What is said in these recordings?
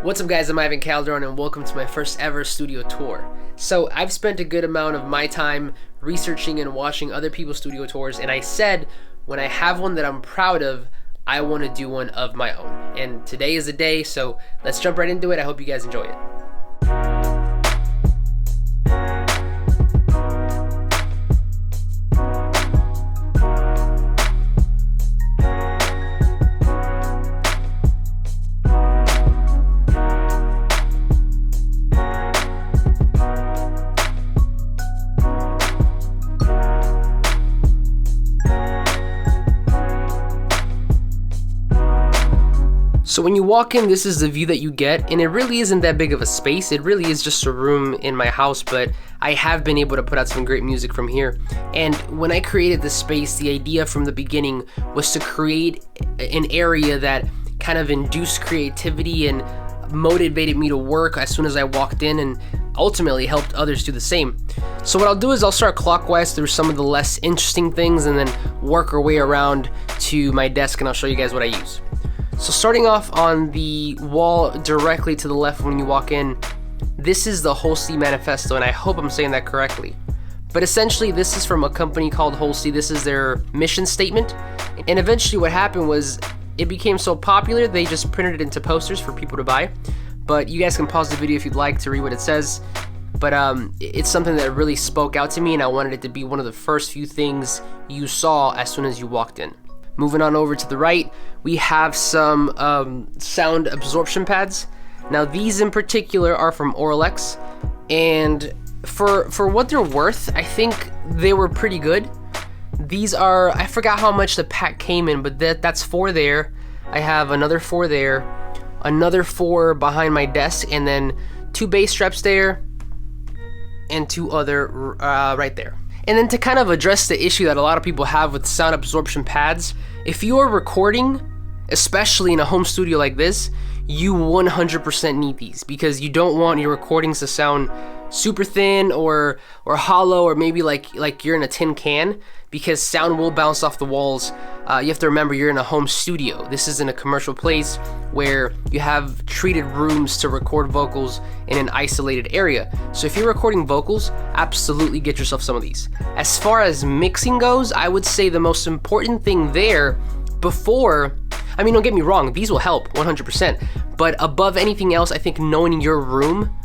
What's up guys, I'm Ivan Calderon and welcome to my first ever studio tour. So I've spent a good amount of my time researching and watching other people's studio tours, and I said when I have one that I'm proud of, I want to do one of my own. And today is the day, so let's jump right into it. I hope you guys enjoy it. So when you walk in, this is the view that you get, and it really isn't that big of a space. It really is just a room in my house, but I have been able to put out some great music from here. And when I created this space, the idea from the beginning was to create an area that kind of induced creativity and motivated me to work as soon as I walked in, and ultimately helped others do the same. So what I'll do is I'll start clockwise through some of the less interesting things and then work our way around to my desk, and I'll show you guys what I use. So starting off on the wall directly to the left when you walk in, this is the Holsey Manifesto, and I hope I'm saying that correctly. But essentially this is from a company called Holsey. This is their mission statement. And eventually what happened was it became so popular they just printed it into posters for people to buy. But you guys can pause the video if you'd like to read what it says. But it's something that really spoke out to me, and I wanted it to be one of the first few things you saw as soon as you walked in. Moving on over to the right, we have some sound absorption pads. Now these in particular are from Oralex, and for what they're worth, I think they were pretty good. These are, I forgot how much the pack came in, but that's 4 there. I have another 4 there, another 4 behind my desk, and then 2 bass straps there, and 2 other right there. And then to kind of address the issue that a lot of people have with sound absorption pads, if you are recording, especially in a home studio like this, you 100% need these, because you don't want your recordings to sound super thin or hollow, or maybe like you're in a tin can, because sound will bounce off the walls. You have to remember you're in a home studio. This isn't a commercial place where you have treated rooms to record vocals in an isolated area. So if you're recording vocals, absolutely get yourself some of these. As far as mixing goes, I would say the most important thing there before, I mean, don't get me wrong, these will help 100%, but above anything else, I think knowing your room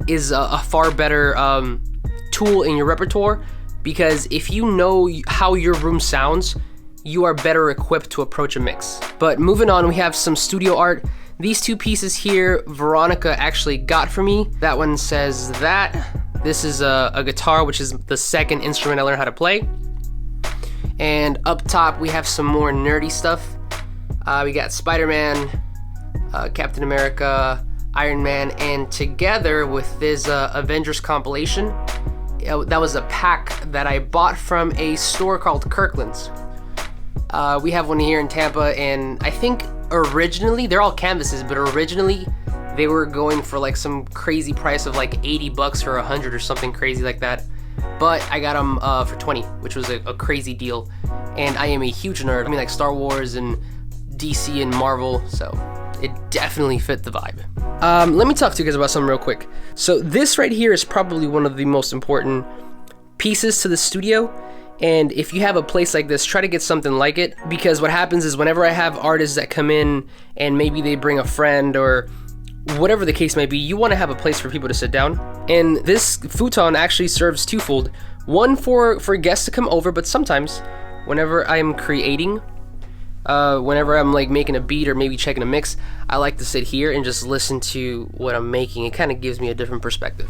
is a far better tool in your repertoire, because if you know how your room sounds, you are better equipped to approach a mix. But moving on, we have some studio art. These 2 pieces here, Veronica actually got for me. That one says that. This is a guitar, which is the second instrument I learned how to play. And up top, we have some more nerdy stuff. We got Spider-Man, Captain America, Iron Man, and together with this Avengers compilation, that was a pack that I bought from a store called Kirkland's. We have one here in Tampa, and I think originally, they're all canvases, but originally they were going for like some crazy price of like $80 or 100 or something crazy like that. But I got them for 20, which was a crazy deal. And I am a huge nerd. I mean, like Star Wars and DC and Marvel, so it definitely fit the vibe. Let me talk to you guys about something real quick. So this right here is probably one of the most important pieces to the studio. And if you have a place like this, try to get something like it, because what happens is whenever I have artists that come in and maybe they bring a friend or whatever the case may be, you want to have a place for people to sit down. And this futon actually serves twofold. One for guests to come over, but sometimes whenever I'm creating, whenever I'm like making a beat or maybe checking a mix, I like to sit here and just listen to what I'm making. It kind of gives me a different perspective.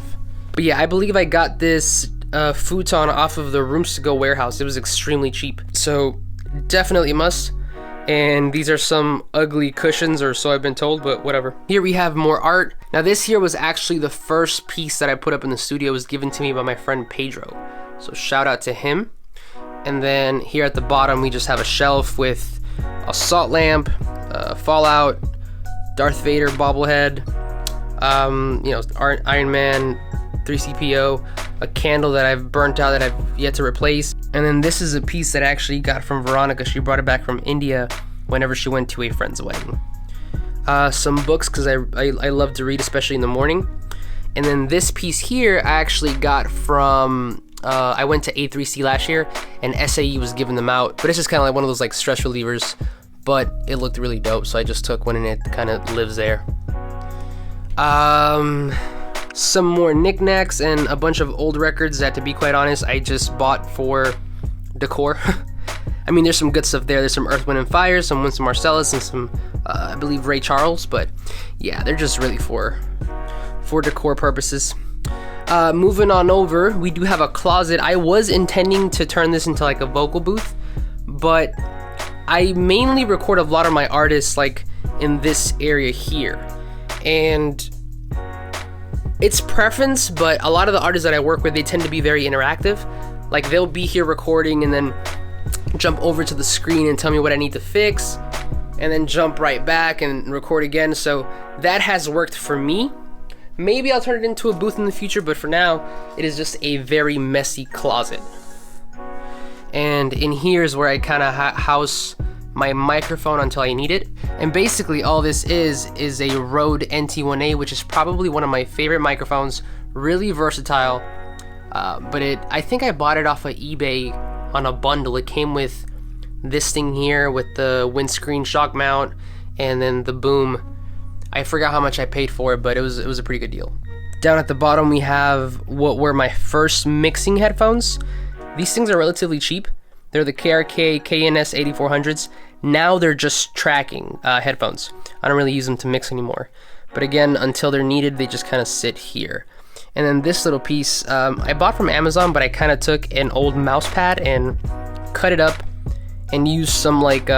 But yeah, I believe I got this futon off of the Rooms to Go warehouse. It was extremely cheap, so definitely a must. And these are some ugly cushions, or so I've been told, but whatever. Here we have more art. Now this here was actually the first piece that I put up in the studio. It was given to me by my friend Pedro, so shout out to him. And then here at the bottom we just have a shelf with a salt lamp, Fallout, Darth Vader bobblehead, Iron Man, 3CPO, a candle that I've burnt out that I've yet to replace. And then this is a piece that I actually got from Veronica. She brought it back from India whenever she went to a friend's wedding. some books because I love to read, especially in the morning. And then this piece here I actually got from, I went to A3C last year and SAE was giving them out, but it's just kind of like one of those like stress relievers, but it looked really dope, so I just took one and it kind of lives there. Some more knickknacks and a bunch of old records that, to be quite honest, I just bought for decor. I mean, there's some good stuff there. There's some Earth, Wind & Fire, some Winston Marsalis, and some, I believe, Ray Charles. But yeah, they're just really for decor purposes. Moving on over, we do have a closet. I was intending to turn this into like a vocal booth, but I mainly record a lot of my artists like in this area here. And it's preference, but a lot of the artists that I work with, they tend to be very interactive. Like they'll be here recording and then jump over to the screen and tell me what I need to fix, and then jump right back and record again. So that has worked for me. Maybe I'll turn it into a booth in the future, but for now, it is just a very messy closet. And in here is where I kind of house my microphone until I need it. And basically all this is a Rode NT1A, which is probably one of my favorite microphones, really versatile. But I think I bought it off of eBay on a bundle. It came with this thing here with the windscreen shock mount and then the boom. I forgot how much I paid for it, but it was a pretty good deal. Down at the bottom we have what were my first mixing headphones. These things are relatively cheap. They're the KRK KNS 8400s. Now they're just tracking headphones. I don't really use them to mix anymore. But again, until they're needed, they just kind of sit here. And then this little piece, I bought from Amazon, but I kind of took an old mouse pad and cut it up and used some like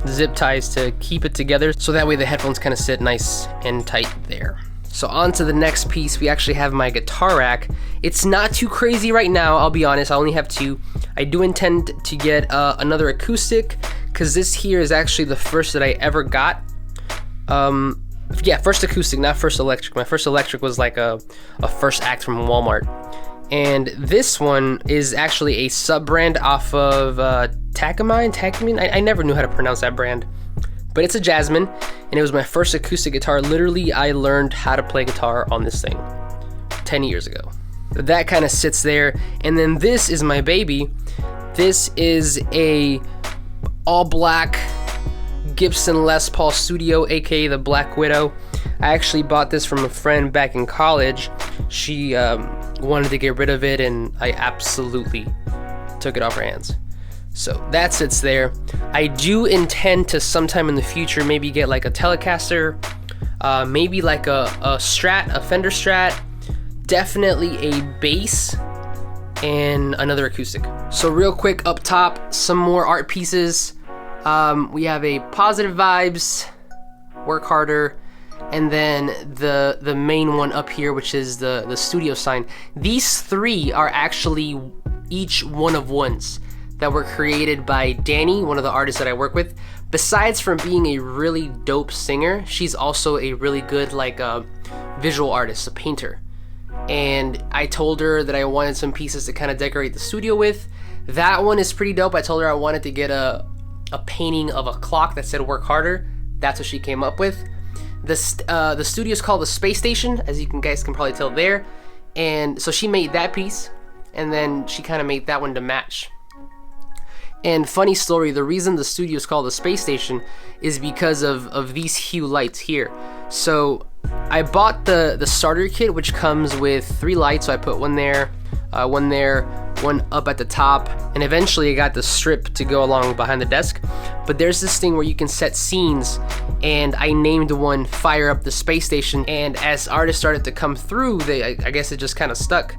zip ties to keep it together, so that way the headphones kind of sit nice and tight there. So on to the next piece, we actually have my guitar rack. It's not too crazy right now, I'll be honest, I only have two. I do intend to get another acoustic, because this here is actually the first that I ever got. Yeah, first acoustic, not first electric. My first electric was like a first act from Walmart. And this one is actually a sub-brand off of Takamine? I never knew how to pronounce that brand. But it's a Jasmine, and it was my first acoustic guitar. Literally, I learned how to play guitar on this thing 10 years ago. That kind of sits there. And then this is my baby. This is a all-black Gibson Les Paul Studio, aka the Black Widow. I actually bought this from a friend back in college. She wanted to get rid of it, and I absolutely took it off her hands. So that sits there. I do intend to sometime in the future maybe get like a Telecaster, maybe like a Strat, a Fender Strat, definitely a bass, and another acoustic. So real quick up top, some more art pieces. We have a Positive Vibes, Work Harder, and then the main one up here, which is the studio sign. These three are actually each one of ones that were created by Danny, one of the artists that I work with. Besides from being a really dope singer, she's also a really good like visual artist, a painter. And I told her that I wanted some pieces to kind of decorate the studio with. That one is pretty dope. I told her I wanted to get a painting of a clock that said "Work Harder." That's what she came up with. The studio is called the Space Station, as you guys can probably tell there. And so she made that piece, and then she kind of made that one to match. And funny story, the reason the studio is called the Space Station is because of these hue lights here. So I bought the starter kit, which comes with 3 lights. So I put one there, one up at the top, and eventually I got the strip to go along behind the desk. But there's this thing where you can set scenes, and I named one Fire Up the Space Station. And as artists started to come through, I guess it just kind of stuck,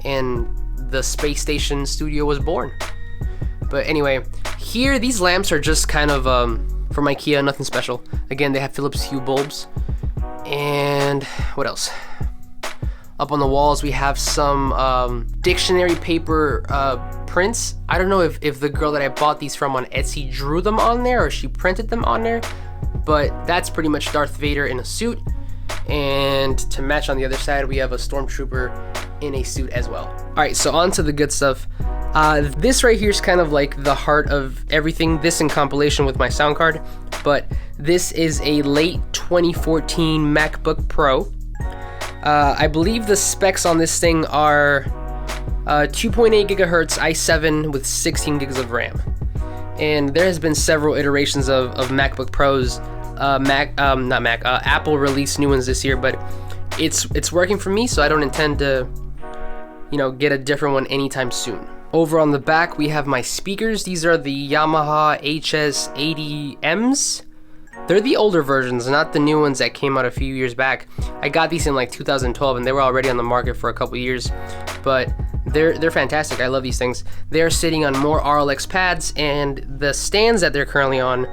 and the Space Station studio was born. But anyway, here these lamps are just kind of from IKEA, nothing special. Again, they have Philips Hue bulbs. And what else? Up on the walls we have some dictionary paper prints. I don't know if the girl that I bought these from on Etsy drew them on there or she printed them on there, but that's pretty much Darth Vader in a suit. And to match on the other side, we have a stormtrooper in a suit as well. All right, so on to the good stuff. This right here is kind of like the heart of everything, this in compilation with my sound card, but This is a late 2014 MacBook Pro. I believe the specs on this thing are 2.8 gigahertz i7 with 16 gigs of RAM. And there has been several iterations of MacBook Pros. Apple released new ones this year, but it's working for me, so I don't intend to, get a different one anytime soon. Over on the back, we have my speakers. These are the Yamaha HS80Ms. They're the older versions, not the new ones that came out a few years back. I got these in like 2012, and they were already on the market for a couple years, but they're fantastic. I love these things. They're sitting on more RLX pads, and the stands that they're currently on,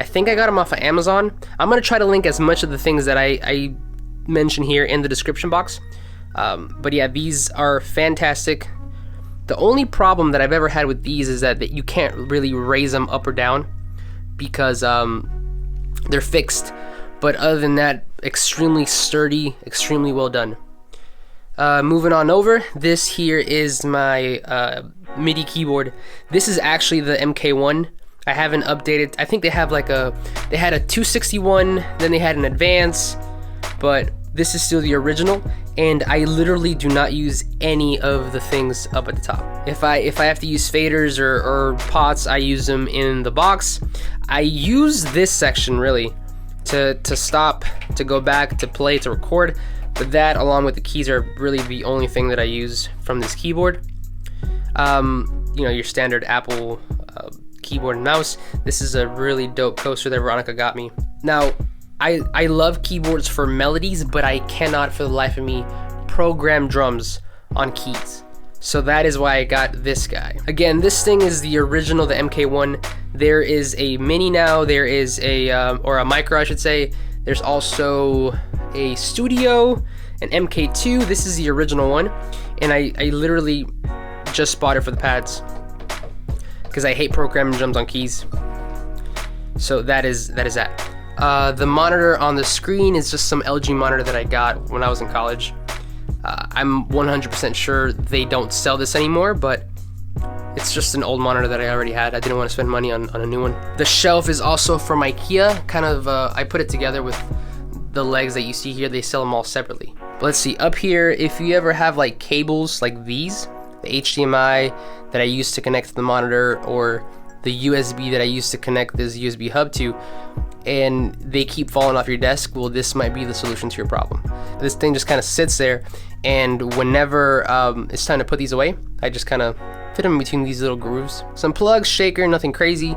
I think I got them off of Amazon. I'm gonna try to link as much of the things that I mention here in the description box. But yeah, these are fantastic. The only problem that I've ever had with these is that you can't really raise them up or down because they're fixed. But other than that, extremely sturdy, extremely well done. Moving on over, this here is my MIDI keyboard. This is actually the MK1. I haven't updated. I think they have they had a 261, then they had an advance, but this is still the original, and I literally do not use any of the things up at the top. If I have to use faders or pots, I use them in the box. I use this section really to stop, to go back, to play, to record, but that along with the keys are really the only thing that I use from this keyboard. Your standard Apple keyboard and mouse. This is a really dope coaster that Veronica got me. Now, I love keyboards for melodies, but I cannot for the life of me program drums on keys. So that is why I got this guy. Again, this thing is the original, the MK1. There is a mini now, there is or a micro I should say. There's also a studio, an MK2. This is the original one. And I literally just bought it for the pads because I hate programming drums on keys. So that is that. The monitor on the screen is just some LG monitor that I got when I was in college. I'm 100% sure they don't sell this anymore, but it's just an old monitor that I already had. I didn't want to spend money on a new one. The shelf is also from IKEA. Kind of, I put it together with the legs that you see here. They sell them all separately. But let's see, up here, if you ever have like cables like these, the HDMI that I use to connect to the monitor, or the USB that I use to connect this USB hub to, and they keep falling off your desk, well, this might be the solution to your problem. This thing just kind of sits there, and whenever it's time to put these away, I just kind of fit them between these little grooves. Some plugs, shaker, nothing crazy.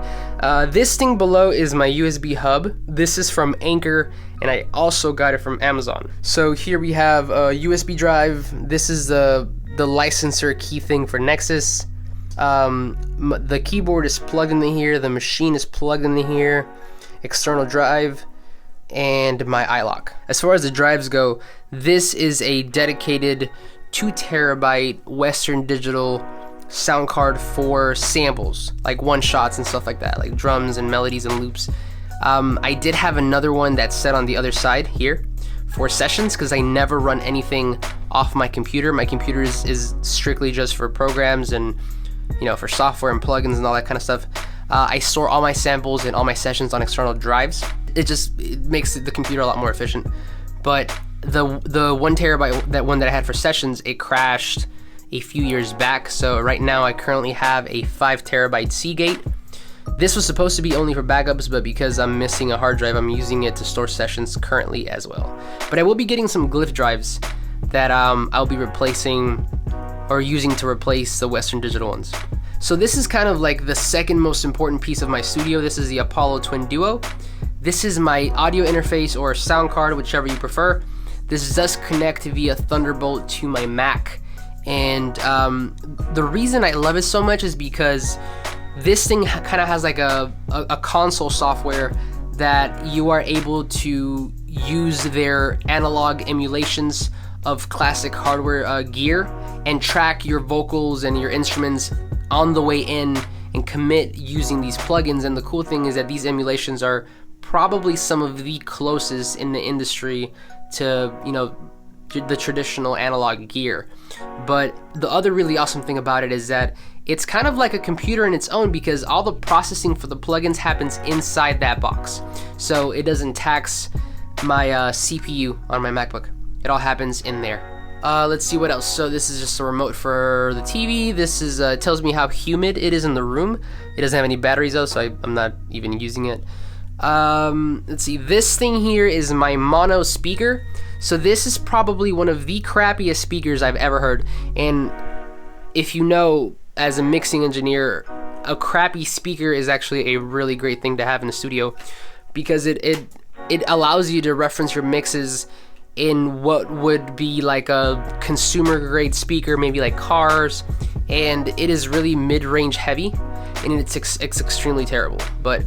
This thing below is my USB hub. This is from Anchor, and I also got it from Amazon. So here we have a USB drive. This is the licensor key thing for Nexus. The keyboard is plugged into here, the machine is plugged into here, external drive, and my iLock. As far as the drives go, this is a dedicated 2 terabyte Western Digital sound card for samples, like one shots and stuff like that, like drums and melodies and loops. I did have another one that's set on the other side here for sessions because I never run anything off my computer. My computer is strictly just for programs and for software and plugins and all that kind of stuff. I store all my samples and all my sessions on external drives. It makes the computer a lot more efficient. But the 1 terabyte, that one that I had for sessions, it crashed a few years back. So right now I currently have a 5 terabyte Seagate. This was supposed to be only for backups, but because I'm missing a hard drive, I'm using it to store sessions currently as well. But I will be getting some Glyph drives that I'll be replacing or using to replace the Western Digital ones. So this is kind of like the second most important piece of my studio. This is the Apollo Twin Duo. This is my audio interface or sound card, whichever you prefer. This does connect via Thunderbolt to my Mac. And the reason I love it so much is because this thing kind of has like a console software that you are able to use their analog emulations of classic hardware gear and track your vocals and your instruments on the way in and commit using these plugins. And the cool thing is that these emulations are probably some of the closest in the industry to the traditional analog gear. But the other really awesome thing about it is that it's kind of like a computer in its own because all the processing for the plugins happens inside that box. So it doesn't tax my CPU on my MacBook. It all happens in there. Let's see what else. So this is just a remote for the TV. This is tells me how humid it is in the room. It doesn't have any batteries though, so I'm not even using it. Let's see. This thing here is my mono speaker. So this is probably one of the crappiest speakers I've ever heard. And if you know, as a mixing engineer, a crappy speaker is actually a really great thing to have in the studio because it allows you to reference your mixes in what would be like a consumer grade speaker, maybe like cars, and it is really mid-range heavy, and it's extremely terrible. But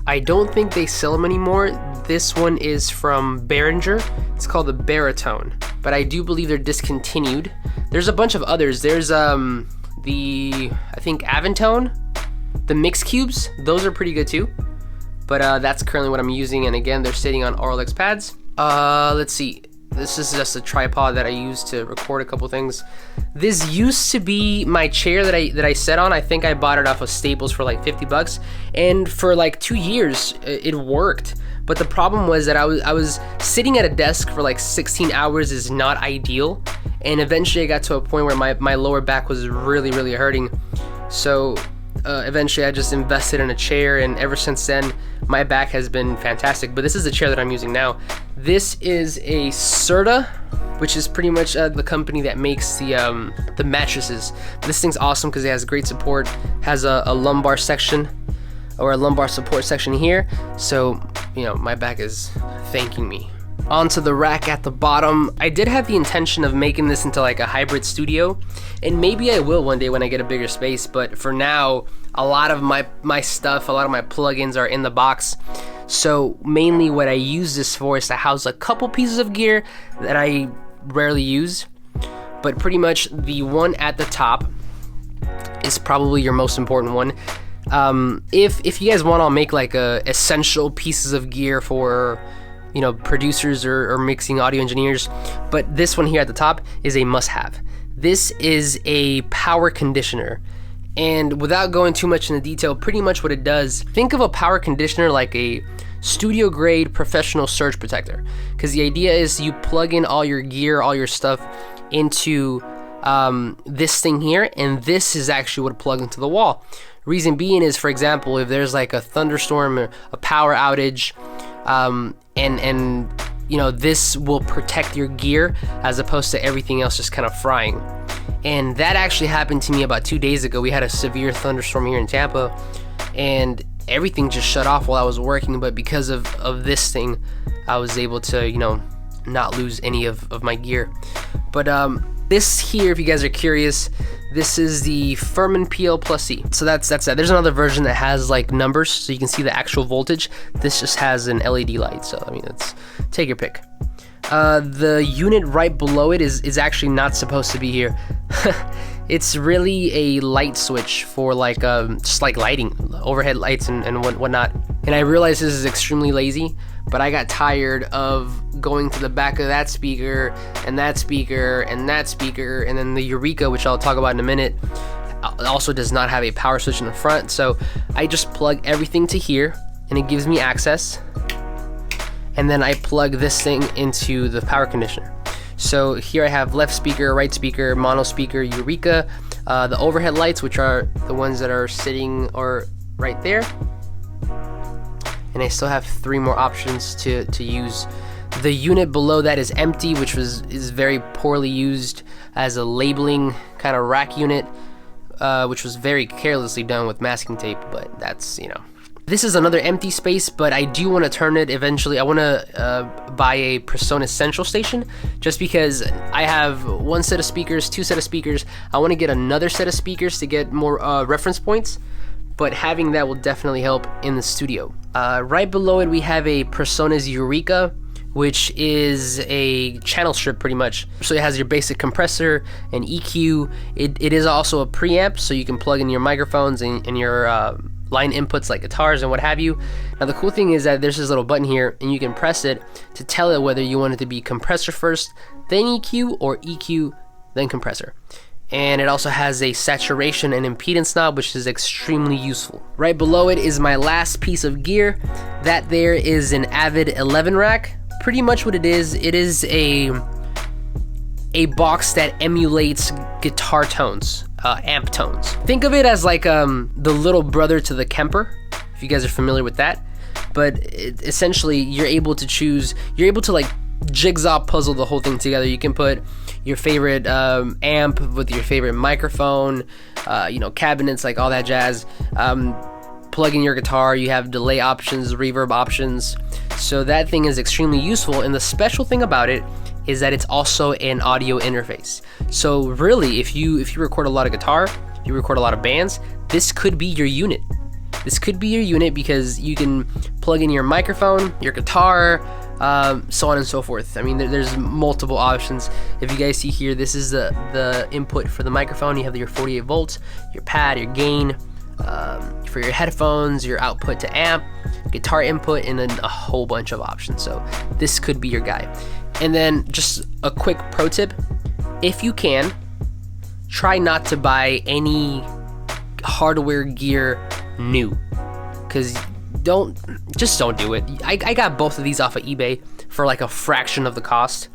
I don't think they sell them anymore. This one is from Behringer. It's called the Baritone, but I do believe they're discontinued. There's a bunch of others. There's I think Aventone, the Mix Cubes. Those are pretty good too. But that's currently what I'm using, and again, they're sitting on RLX pads. Let's see. This is just a tripod that I use to record a couple things. This used to be my chair that I sat on. I think I bought it off of Staples for like 50 bucks, and for like 2 years it worked. But the problem was that I was sitting at a desk for like 16 hours is not ideal, and eventually I got to a point where my lower back was really hurting. So eventually I just invested in a chair, and ever since then my back has been fantastic. But this is the chair that I'm using now. This is a Serta, which is pretty much the company that makes the mattresses. But this thing's awesome because it has great support, has a lumbar section or a lumbar support section here, so you know my back is thanking me. Onto the rack at the bottom. I did have the intention of making this into like a hybrid studio, and maybe I will one day when I get a bigger space, but for now a lot of my stuff, a lot of my plugins are in the box. So mainly what I use this for is to house a couple pieces of gear that I rarely use, but pretty much the one at the top is probably your most important one. If you guys want, I'll make like essential pieces of gear for, you know, producers or mixing audio engineers, but this one here at the top is a must-have. This is a power conditioner, and without going too much into detail, pretty much what it does, think of a power conditioner like a studio grade professional surge protector, because the idea is you plug in all your gear, all your stuff into this thing here, and this is actually what plugs into the wall. Reason being is, for example, if there's like a thunderstorm or a power outage, and you know, this will protect your gear as opposed to everything else just kind of frying. And that actually happened to me about 2 days ago. We had a severe thunderstorm here in Tampa, and everything just shut off while I was working, but because of this thing, I was able to, you know, not lose any of my gear. But this here, if you guys are curious, this is the Furman PL Plus C. So that's that. There's another version that has like numbers, so you can see the actual voltage. This just has an LED light, so I mean, take your pick. The unit right below it is actually not supposed to be here. It's really a light switch for like just like lighting, overhead lights and whatnot. And I realize this is extremely lazy, but I got tired of going to the back of that speaker and that speaker and that speaker, and then the Eureka, which I'll talk about in a minute, also does not have a power switch in the front. So I just plug everything to here, and it gives me access. And then I plug this thing into the power conditioner. So here I have left speaker, right speaker, mono speaker, Eureka, the overhead lights, which are the ones that are sitting or right there. And I still have 3 more options to use. The unit below that is empty, which is very poorly used as a labeling kind of rack unit, which was very carelessly done with masking tape, but that's, you know. This is another empty space, but I do want to turn it eventually. I want to buy a PreSonus Central Station, just because I have 1 set of speakers, 2 set of speakers. I want to get another set of speakers to get more reference points, but having that will definitely help in the studio. Right below it, we have a PreSonus Eureka, which is a channel strip pretty much. So it has your basic compressor and EQ. It is also a preamp, so you can plug in your microphones and your line inputs like guitars and what have you. Now the cool thing is that there's this little button here, and you can press it to tell it whether you want it to be compressor first, then EQ, or EQ, then compressor. and it also has a saturation and impedance knob, which is extremely useful. Right below it is my last piece of gear. That there is an Avid 11 rack. Pretty much what it is a box that emulates guitar tones, amp tones. Think of it as like the little brother to the Kemper, if you guys are familiar with that. But essentially, you're able to like jigsaw puzzle the whole thing together. You can put your favorite amp with your favorite microphone, cabinets, like all that jazz. Plug in your guitar. You have delay options, reverb options. So that thing is extremely useful. And the special thing about it is that it's also an audio interface. So really, if you record a lot of guitar, you record a lot of bands, this could be your unit. This could be your unit because you can plug in your microphone, your guitar, so on and so forth. I mean, there's multiple options. If you guys see here, this is the input for the microphone. You have your 48 volts, your pad, your gain, for your headphones, your output to amp, guitar input, and then a whole bunch of options. So this could be your guy. And then just a quick pro tip: if you can, try not to buy any hardware gear new, because don't do it. I got both of these off of eBay for like a fraction of the cost.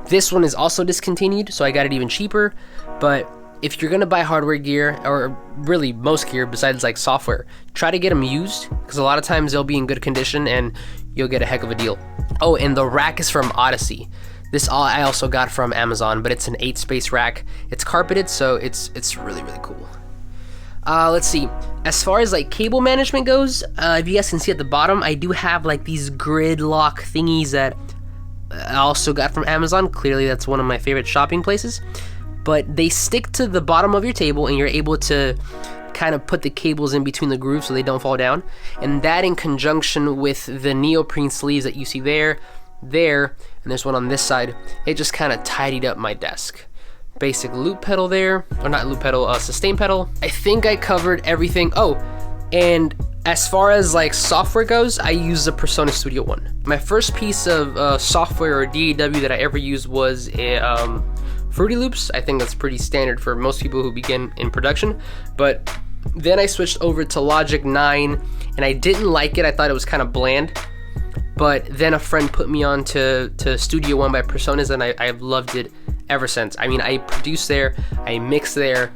This one is also discontinued, so I got it even cheaper. But if you're gonna buy hardware gear, or really most gear besides like software, try to get them used, because a lot of times they'll be in good condition and you'll get a heck of a deal. Oh, and the rack is from Odyssey. This I also got from Amazon, but it's an 8-space rack. It's carpeted, so it's really, really cool. Let's see. As far as like cable management goes, if you guys can see at the bottom, I do have like these grid lock thingies that I also got from Amazon. Clearly, that's one of my favorite shopping places. But they stick to the bottom of your table, and you're able to kind of put the cables in between the grooves so they don't fall down. And that, in conjunction with the neoprene sleeves that you see there, and there's one on this side, it just kind of tidied up my desk. Basic loop pedal there, or not loop pedal, sustain pedal. I think I covered everything. Oh, and as far as like software goes, I use the Persona Studio One. My first piece of software or DAW that I ever used was a Fruity Loops. I think that's pretty standard for most people who begin in production. But then I switched over to Logic 9, and I didn't like it. I thought it was kind of bland. But then a friend put me on to Studio One by Personas, and I've loved it ever since. I mean, I produce there, I mix there,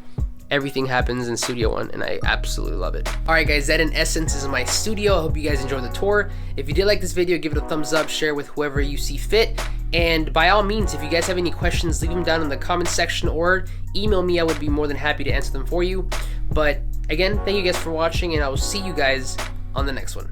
everything happens in Studio One, and I absolutely love it. Alright guys, that in essence is my studio. I hope you guys enjoyed the tour. If you did like this video, give it a thumbs up, share it with whoever you see fit, and by all means, if you guys have any questions, leave them down in the comment section or email me. I would be more than happy to answer them for you. But again, thank you guys for watching, and I will see you guys on the next one.